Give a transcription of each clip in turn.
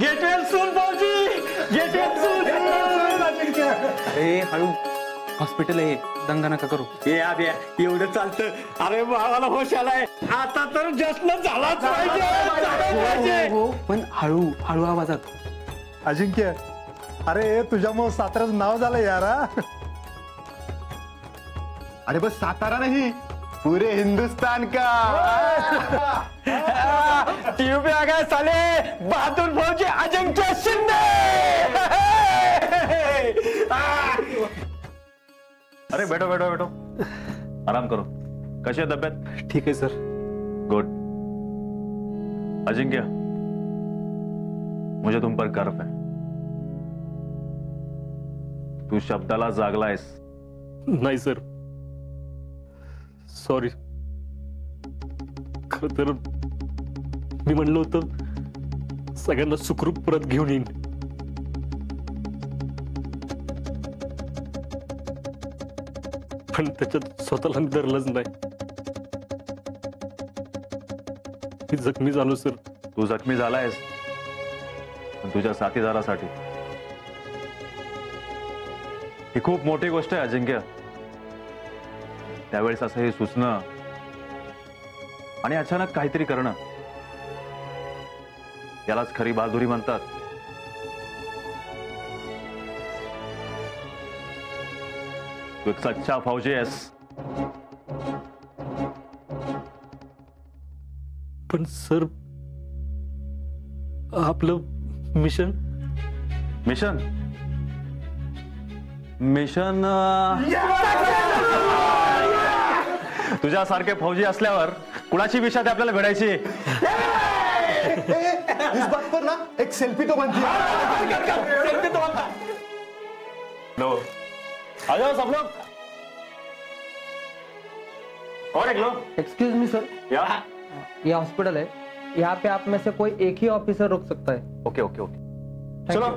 Get well soon भाऊजी, get well soon. ए हळू, hospital आहे, दंगा नका करू. एवढं चालतं. अरे भावाला होश आलाय आता तर जश्न झालाच पाहिजे. पण हळू हळू आवाजात. अजिंक्य, अरे तुझ्यामुळे साताराचं नाव झालं यारा. अरे बस सातारा नहीं, पूरे हिंदुस्तान का. ट्यूब आ गए साले, बहादुर फौजी अजिंक्य शिंदे. अरे बैठो बैठो बैठो, आराम करो. कशी आहे तब्येत? ठीक आहे सर. गुड. अजिंक्य, मुझे तुम पर गर्व है. तू शब्दाला जागलायस. नाही सर, सॉरी. खरं तर मी म्हणलं होतं सगळ्यांना सुखरूप परत घेऊन येईन. पण त्याच्यात स्वतःला धरलंच नाही. मी जखमी झालो सर. तू जखमी झालायस पण तुझ्या साथीदारासाठी. ही खूप मोठी गोष्ट आहे अजिंक्य. त्यावेळेस असं हे सुचणं आणि अचानक काहीतरी करणं, यालाच खरी बहादुरी म्हणतात. तू एक सच्चा फौजी आहेस. पण सर, आपलं मिशन मिशन मिशन तुझ्यासारखे फौजी असल्यावर कुणाची विषाद आपल्याला घडायची. इस बात पर ना एक सेल्फी तो बनती है. सेल्फी तो बनता. लो आ जाओ सब लोग. और एक लोग. एक्सक्यूज मी सर, ये हॉस्पिटल है, यहाँ पे आप में से कोई एक ही ऑफिसर रुक सकता है. ओके ओके ओके, चलो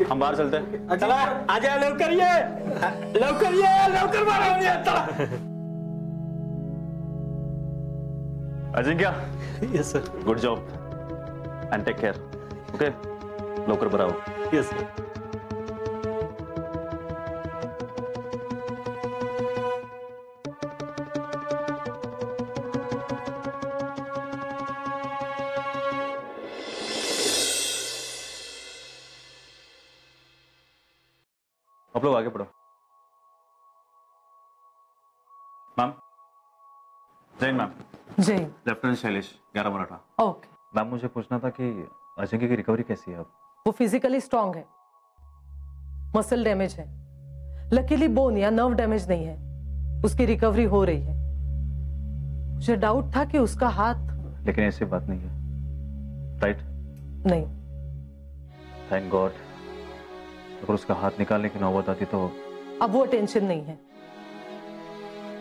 हम बाहर चलते हैं. चला आजा, लवकर ये, लवकर ये, लवकर बाहेर ये. चला Ajinkya. Yes sir. Good job and take care. Okay, लवकर बरं हो. Yes sir. आप लोग आगे बढ़ो. Ma'am, Jain ma'am. जय. Lieutenant Shailesh, 11 Maratha. Okay. Ma'am, मुझे पूछना था कि अजिंक्य की रिकवरी कैसी है अब? वो फिजिकली स्ट्रांग है, मसल डैमेज है, लकीली बोन या नर्व डैमेज नहीं है. उसकी रिकवरी हो रही है. मुझे डाउट था कि उसका हाथ. लेकिन ऐसी बात नहीं है, राइट? नहीं. Thank God. अगर उसका हाथ निकालने की नौबत आती तो. अब वो टेंशन नहीं है.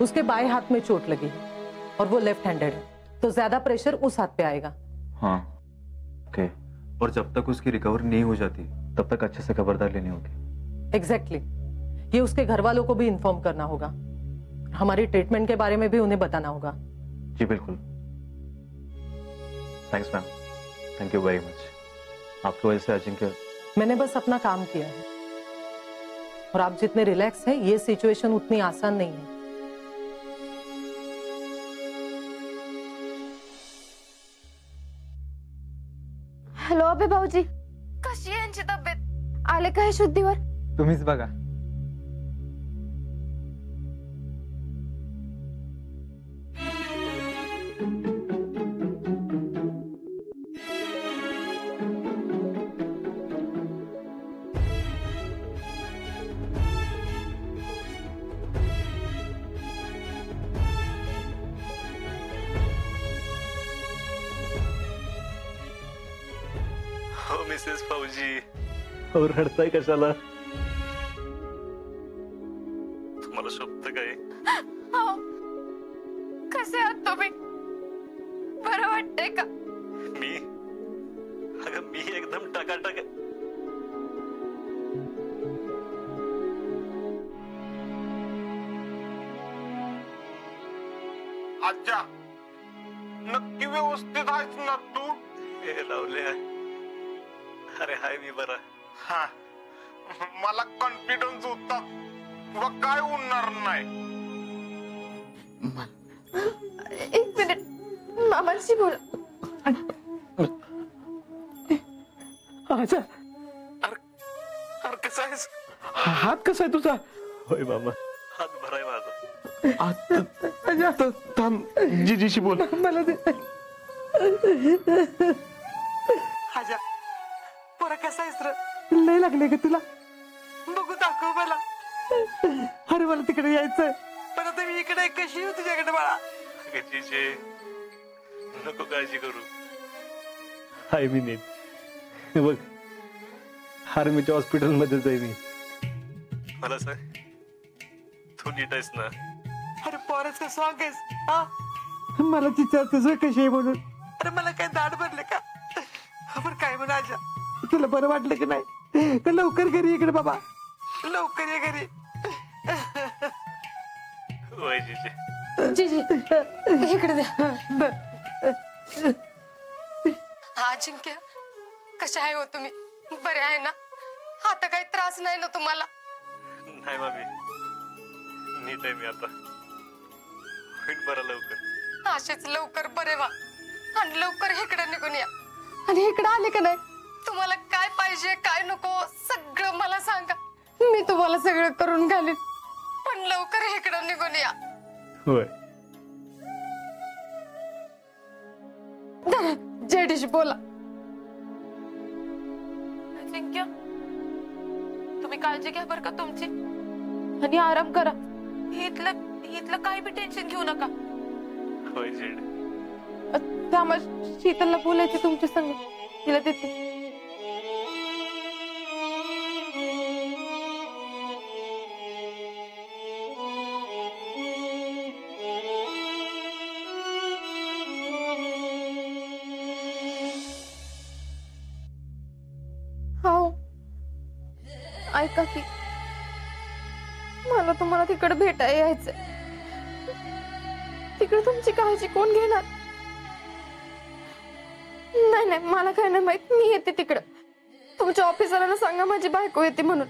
उसके बाएं हाथ में चोट लगी है और वो लेफ्ट हैंडेड है, तो ज्यादा प्रेशर उस हाथ पे आएगा. हाँ, ओके. और जब तक उसकी रिकवरी नहीं हो जाती तब तक अच्छे से खबरदारी लेनी होगी. एग्जैक्टली. ये उसके घर वालों को भी इन्फॉर्म करना होगा. हमारी ट्रीटमेंट के बारे में भी उन्हें बताना होगा. जी बिल्कुल. Thanks ma'am, thank you very much. आपकी वजह से अजिंक्य. मैंने बस अपना काम किया है, और आप जितने रिलैक्स हैं, ये सिचुएशन उतनी आसान नहीं है. हॅलो अबे भाऊजी, कशी आहे यांची तब्येत? आले काय शुद्धीवर? तुम्हीच बघा. हो मिसेस फौजी, और रडताय कशाला? तुम्हाला शोभत काय? हो, कसे आहात तुम्ही? बरं वाटतंय का? मी एकदम टकाटक. आज्जा, नक्की व्यवस्थित आहेस ना तू? लावले अरे हाय मी बरा. हा मला कॉन्फिडन्स होता तुला काय होणार नाही. एक मिनिट मामांशी बोल. अच्छा अरे कसा आहेस? हात कसा आहे तुझा? होय मामा, हात बरा आहे माझा. आता थांब जीजीशी बोल. मला दे. हाजा पोरा कसा आहेस रे? लय लागले का तुला? बघू दाखव मला. अरे मला तिकडे यायचंय. पण आता मी इकडे कशी येऊ तुझ्याकडे बाळा? गजीचे नको काळजी करू. हाय मी नीट. हे बघ आर्मीच्या हॉस्पिटल मध्येच आहे मी. मला सांग तू नीट आहेस ना? अरे पोराच कसं वागेस? हा मला विचारतोस कशी आहे म्हणून. अरे मला काय दाढ भरले का? आपण काय म्हणा आजा? तुला बरं वाटलं की नाही? तर लवकर घरी इकडे बाबा. लवकर ये घरी. होय जीजे. जीजी इकडे द्या. हा अजिंक्य कशा आहे हो तुम्ही? बरे आहे ना? आता काही त्रास नाही ना तुम्हाला? नाही मामी, नीट आहे मी आता. होईल बरं लवकर. असेच लवकर बरे व्हा आणि लवकर इकडे निघून या. आणि इकडे आले का नाही तुम्हाला काय पाहिजे काय नको सगळं मला सांगा. मी तुम्हाला सगळं करून घालीन. पण लवकर इकडे निघून या. होय. जेडीशी बोला. अजिंक्य तुम्ही काळजी घ्या बरं का तुमची आणि आराम करा. इथलं काही बी टेन्शन घेऊ नका. होय जेड. थांबा शीतलला बोलायचे तुमच्या संग. तिला देते. हो ऐका की मला तुम्हाला तिकडे भेटायला यायचंय. तिकडे तुमची काळजी कोण घेणार? नाही नाही मला काय नाही माहित. मी येते तिकडं. तुमच्या ऑफिसरांना सांगा माझी बायको येते म्हणून.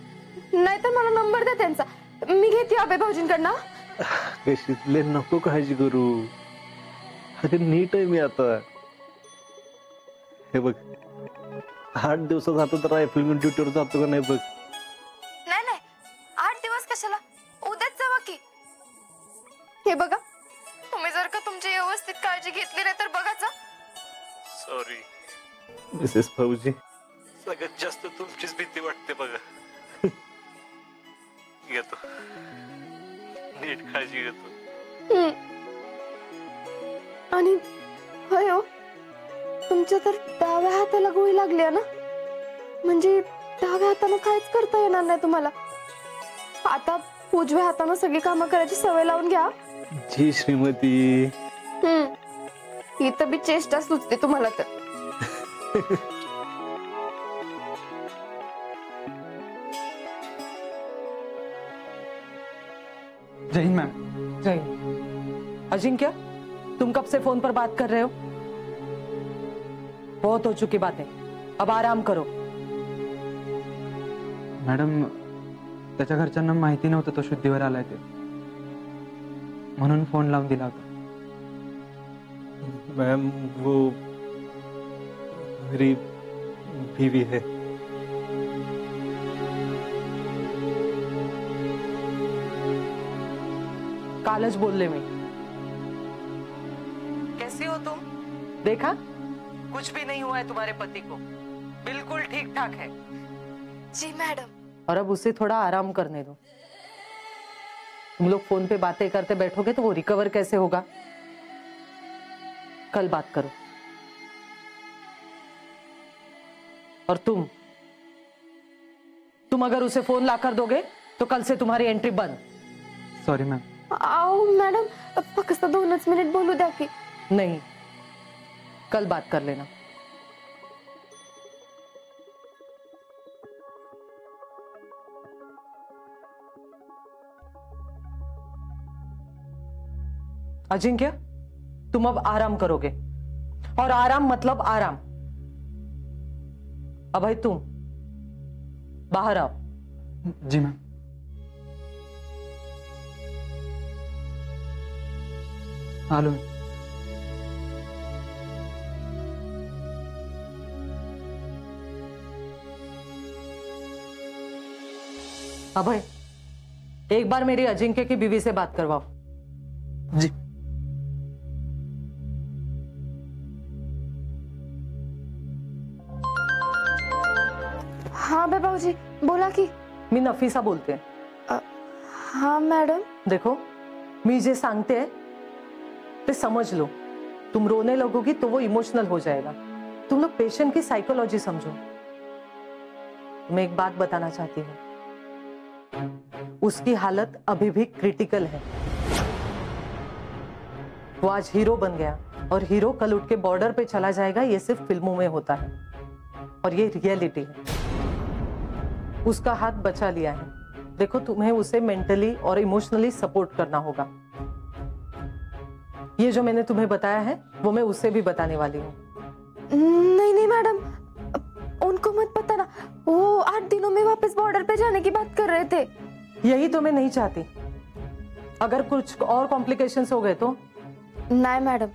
नाहीतर मला नंबर द्या त्यांचा. मी घेते आबे भाऊजींकडनं. कशीतले नको काळजी करू. अरे नीट आहे मी आता. हे बघ 8 दिवसात जातो तर रायफलमॅन ड्युटीवर जातो का नाही बघ. नाही नाही 8 दिवस कशाला? उद्याच जावा की. हे बघा तुम्ही जर का तुमची व्यवस्थित काळजी घेतली नाही तर बघाचा. सॉरी मिसेस फौजी. सगळ्यात जास्त तुमचीच भीती वाटते बघा. घेतो नीट काळजी घेतो. आणि होय हो तुमच्या तर डाव्या हाताला गोळी लागली आहे ना? म्हणजे डाव्या हाताने काहीच करता येणार नाही तुम्हाला. आता उजव्या हाताने सगळी कामं करायची सवय लावून घ्या. जी श्रीमती. ही तर बी चेष्टा सुचते तुम्हाला तर. जय हिंद मैम. जय हिंद. अजिंक्य तुम कब से फोन पर बात कर रहे हो? बहुत हो चुकी बातें. अब आराम करो. मॅडम त्याच्या घरच्यांना माहिती नव्हतं तो शुद्धीवर आलाय ते, म्हणून फोन लावून दिला होता. मैम वो मेरी बीवी है. कालज बोल ले मैं. कैसी हो तुम? देखा कुछ भी नहीं हुआ है तुम्हारे पति को. बिल्कुल ठीक ठाक है. जी मैडम. और अब उसे थोड़ा आराम करने दो. तुम लोग फोन पे बातें करते बैठोगे तो वो रिकवर कैसे होगा? कल बात करो. और तुम अगर उसे फोन लाकर दोगे तो कल से तुम्हारी एंट्री बंद. Sorry ma'am. आओ मॅडम फक्त 2 मिनिट बोलू द्या की. नहीं कल बात कर लेना. अजिंक्य तुम अब आराम करोगे और आराम मतलब आराम. अभय तुम बाहर आओ। जी मैम। आलो। अभय, एक बार मेरी अजिंक्य की बीवी से बात करवाओ। जी। हाँ भाऊजी बोला की। मी नफीसा बोलते। हाँ मैडम। देखो, मी जे सांगते ते समझ लो। तुम रोने लगोगी तो वो इमोशनल हो जाएगा। तुम लोग पेशेंट की साइकोलॉजी समझो। मैं एक बात बताना चाहती हूँ, उसकी हालत अभी भी क्रिटिकल है। वो आज हीरो बन गया और हीरो कल उठ के बॉर्डर पे चला जाएगा, ये सिर्फ फिल्मों में होता है और ये रियलिटी है। उसका हाथ बचा लिया है। देखो, तुम्हें उसे मेंटली और इमोशनली सपोर्ट करना होगा। ये जो मैंने तुम्हें बताया है वो मैं उससे भी बताने वाली हूँ। नहीं नहीं मैडम, उनको मत बताना। वो 8 दिनों में वापस बॉर्डर पे जाने की बात कर रहे थे। यही तो मैं नहीं चाहती। अगर कुछ और कॉम्प्लिकेशंस हो गए तो? नाही मॅडम,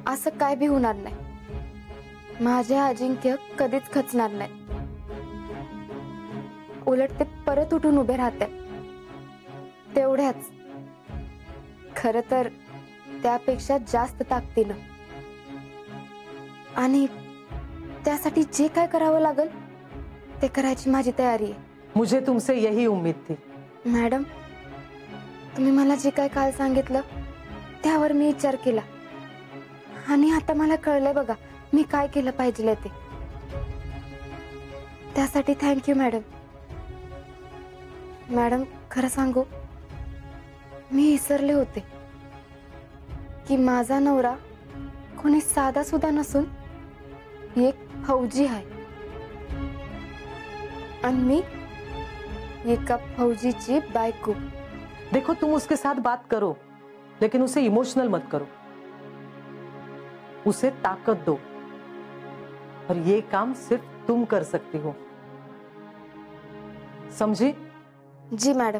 असं काय भी होणार नाही। माझे अजिंक्य कधीच खचणार नाही। उलट ते परत उठून उभे राहते। तेवढ्याच, खरं तर त्यापेक्षा जास्त ताकदीनं। आणि त्यासाठी जे काय करावं लागेल ते करायची माझी तयारी आहे। मुझे तुमसे यही उम्मीद थी। मॅडम, तुम्ही मला जे काय काल सांगितलं त्यावर मी विचार केला आणि आता मला कळलंय बघा मी काय केलं पाहिजे ते। त्यासाठी थँक्यू मॅडम। मॅडम, खरं सांगू, मी विसरले होते की माझा नवरा कोणी साधा सुद्धा नसून एक फौजी आहे आणि मी एका फौजीची बायको। देखो, तुम उसके साथ बात करो, लेकिन उसे इमोशनल मत करो। उसे ताकत दो और ये काम सिर्फ तुम कर सकती हो, समझी? जी मैडम।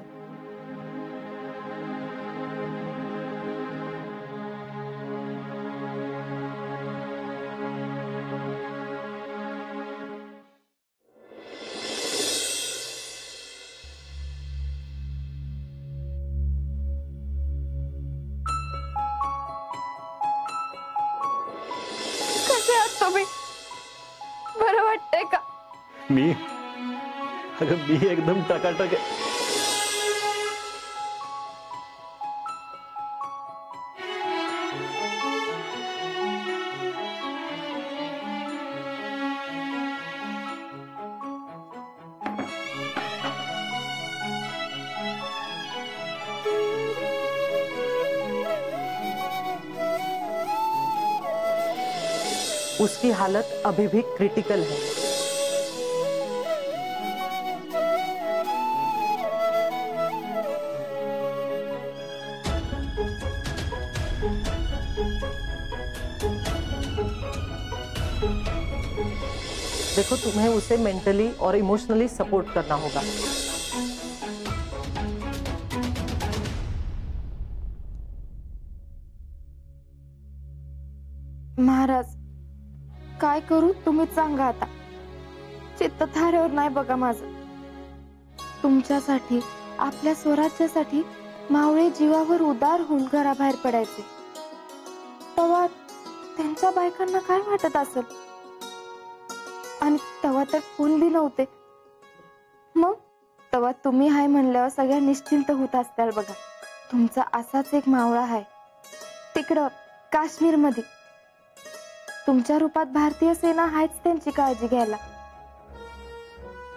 कसे आहात तुम्ही? बरं वाटतंय का? मी एकदम टकाटक आहे। उसकी हालत अभी भी क्रिटिकल है। देखो, तुम्हें उसे मेंटली और इमोशनली सपोर्ट करना होगा। महाराज, काय करू तुम्हीच सांगा आता। चित्त थाऱ्यावर नाही बघा माझं। तुमच्यासाठी, आपल्या स्वराज्यासाठी मावळे जीवावर उदार होऊन घराबाहेर पडायचे। तेव्हा त्यांच्या बायकांना काय वाटत असेल? आणि तेव्हा तर फोन बी नव्हते। मग तेव्हा तुम्ही हाय म्हणल्यावर सगळ्या निश्चिंत होत असताल बघा। तुमचा असाच एक मावळा आहे तिकडं काश्मीर मध्ये। तुमच्या रूपात भारतीय सेना आहेच त्यांची काळजी घ्यायला,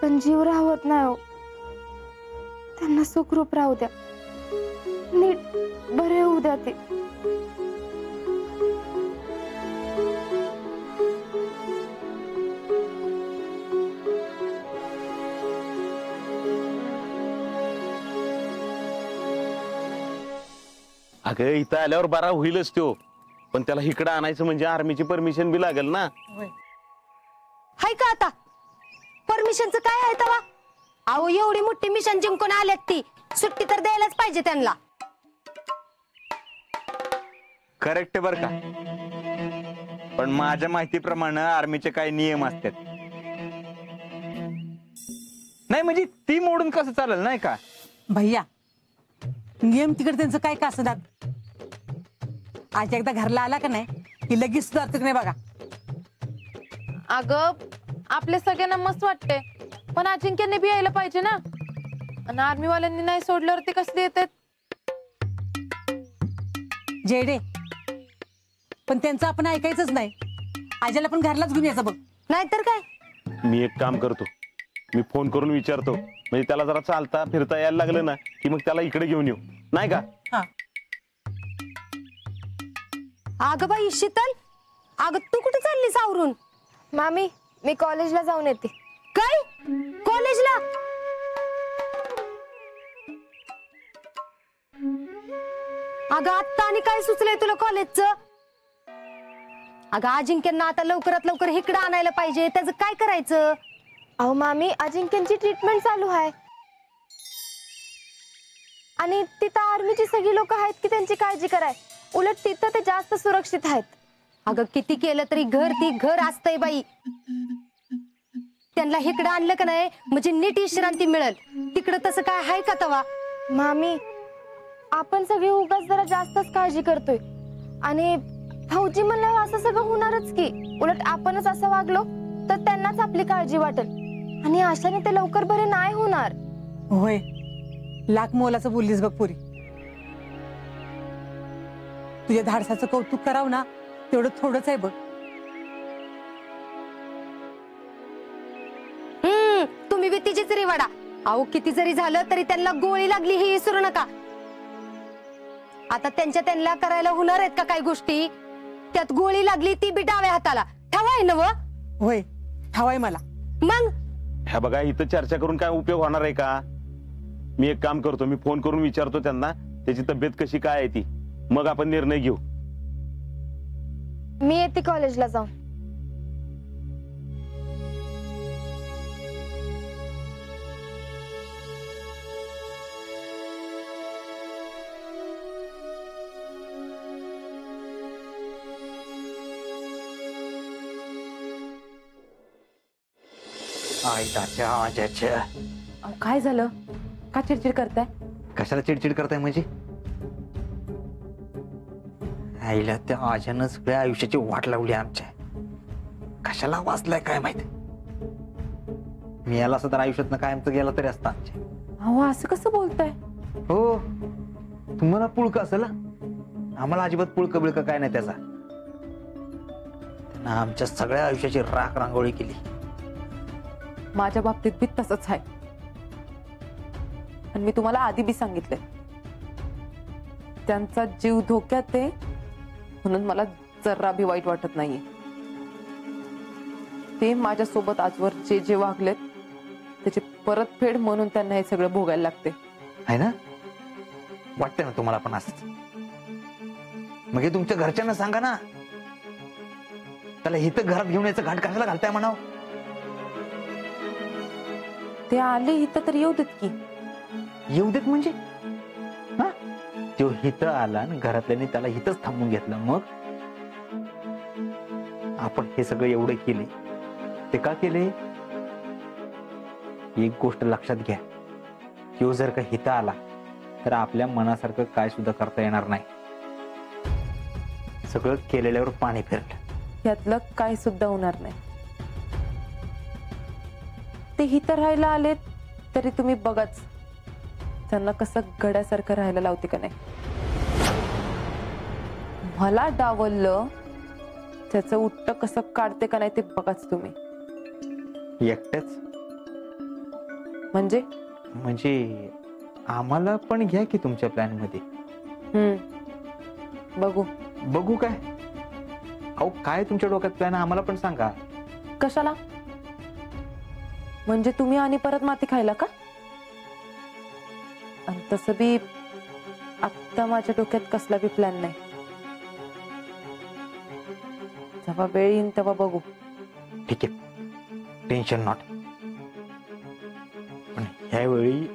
पण जीव राहत नाही हो। त्यांना सुखरूप राहू द्या, नीट बरे होऊ द्या ते। अगं, इथं आल्यावर बरा होईलच तो, पण त्याला इकडं आणायचं म्हणजे आर्मीची परमिशन बी लागेल ना। हाय का आता? परमिशनचं काय आहे तवा? अहो एवढी मोठी मिशन जिंकून आल्यात ती, सुट्टी तर द्यायलाच पाहिजे त्यांना. करेक्ट बर का, पण माझ्या माहितीप्रमाणे आर्मीचे काही नियम असतात. नाही म्हणजे ती मोडून कसं चालेल नाही का भैया? नियम तिकडे त्यांचं काय का असणार. आज एकदा घरला आला का नाही की लगेच सुधारत नाही बघा. अगं आपल्या सगळ्यांना मस्त वाटते, पण अजिंक्यने बी यायला पाहिजे ना. आणि आर्मीवाल्यांनी नाही सोडल्यावर ते कसले येतात. जेडे, पण त्यांचं आपण ऐकायचंच नाही. आज्याला पण घरलाच घेऊन यायचं बघ. नाहीतर काय. मी एक काम करतो, मी फोन करून विचारतो, म्हणजे त्याला जरा चालता फिरता यायला लागलं ना की मग त्याला इकडे घेऊन येऊ, नाही का? अगं बाई शीतल, अगं तू कुठे चाललीस आवरून? मामी मी कॉलेजला जाऊन येते. काय कॉलेजला? अगं आत्ता आणि काय सुचलंय तुला कॉलेजचं? अगं अजिंक्यांना आता लवकरात लवकर इकडे आणायला पाहिजे, त्याचं काय करायचं? अहो मामी, अजिंक्यची ट्रीटमेंट चालू आहे आणि तिथं आर्मीची सगळी लोक आहेत की त्यांची काळजी कराय. उलट तिथं ते जास्त सुरक्षित आहेत. अगं किती केलं तरी घर ती घर असतंय बाई. त्यांना इकडे आणलं का नाही म्हणजे नीट विश्रांती मिळेल. तिकडं तसं काय आहे का तवा? मामी आपण सगळे उगाच जरा जास्तच काळजी करतोय आणि फौजी म्हणल्यावर असं सगळं होणारच की. उलट आपणच असं वागलो तर त्यांनाच आपली काळजी वाटेल आणि अशाने ते लवकर बरे नाही होणार. होय, लाख मोलाचं बोललीस बघ पुरी. तुझ्या धाडसाचं कौतुक करावं ना तेवढं थोडंच आहे बघ. तुम्ही बी तिचीच रिवाडा. अहो किती जरी झालं तरी त्यांना गोळी लागली हे विसरू नका. आता त्यांना करायला होणार आहेत का काही गोष्टी? त्यात गोळी लागली ती बी डाव्या हाताला. ठावाय नव? होय ठावाय मला. मग ह्या बघा, इथं चर्चा करून काय उपयोग होणार आहे का? मी एक काम करतो, मी फोन करून विचारतो त्यांना त्याची तब्येत कशी काय आहे ती, मग आपण निर्णय घेऊ. मी येते कॉलेजला जाऊन. काय झालं? का चिडचिड करताय? कशाला चिडचिड करताय म्हणजे? आईला त्या आजानं सगळ्या आयुष्याची वाट लावली आमच्या. कशाला वाचलाय काय माहिती. मी याला असं तर आयुष्यात कायमचं गेला तरी असतं आमच्या. अहो असं कसं बोलताय? हो, तुम्हाला पुळक असेल, आम्हाला अजिबात पुळक बिळक काय नाही त्याचा. त्यानं आमच्या सगळ्या आयुष्याची राख रांगोळी केली. माझ्या बाबतीत बी तसंच आहे आणि मी तुम्हाला आधी बी सांगितलंय, त्यांचा जीव धोक्यात आहे म्हणून मला जरा बी वाईट वाटत नाहीये. ते माझ्यासोबत आजवर जे जे वागलेत त्याची परतफेड म्हणून त्यांना हे सगळं भोगायला लागते. आहे ना? वाटतंय ना तुम्हाला पण असंच? मग हे तुमच्या घरच्यांना सांगा ना. त्याला इथं घरात घेऊन यायचं घाट कशाला घालताय म्हणाव? ते आले इथं तर येऊ देत की. येऊ देत म्हणजे? हा, तो इथं आला आणि घरातल्याने त्याला इथंच थांबून घेतलं. मग आपण हे सगळं एवढे केले ते का केले? एक गोष्ट लक्षात घ्या, तो जर का इथं आला तर आपल्या मनासारखं काय सुद्धा करता येणार नाही. सगळं केलेल्यावर पाणी फिरलं. यातलं काय सुद्धा होणार नाही. ते इथं राहायला आलेत तरी तुम्ही बघाच त्यांना कसं गड्यासारखं राहायला लावते का नाही. मला डावललं त्याचं उट्ट कसं काढते का नाही ते बघाच तुम्ही. एकटेच म्हणजे आम्हाला पण घ्या की तुमच्या प्लॅन मध्ये. बघू काय? अहो काय तुमच्या डोक्यात प्लॅन आम्हाला पण सांगा. कशाला? म्हणजे तुम्ही आणि परत माती खायला का? आणि तसं बी आता माझ्या डोक्यात कसला बी प्लॅन नाही. जेव्हा वेळ येईन तेव्हा बघू. ठीक आहे, टेन्शन नॉट. ह्यावेळी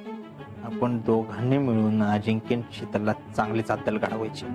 आपण दोघांनी मिळून अजिंक्य शीतलला चांगलीच अद्दल घडवायची.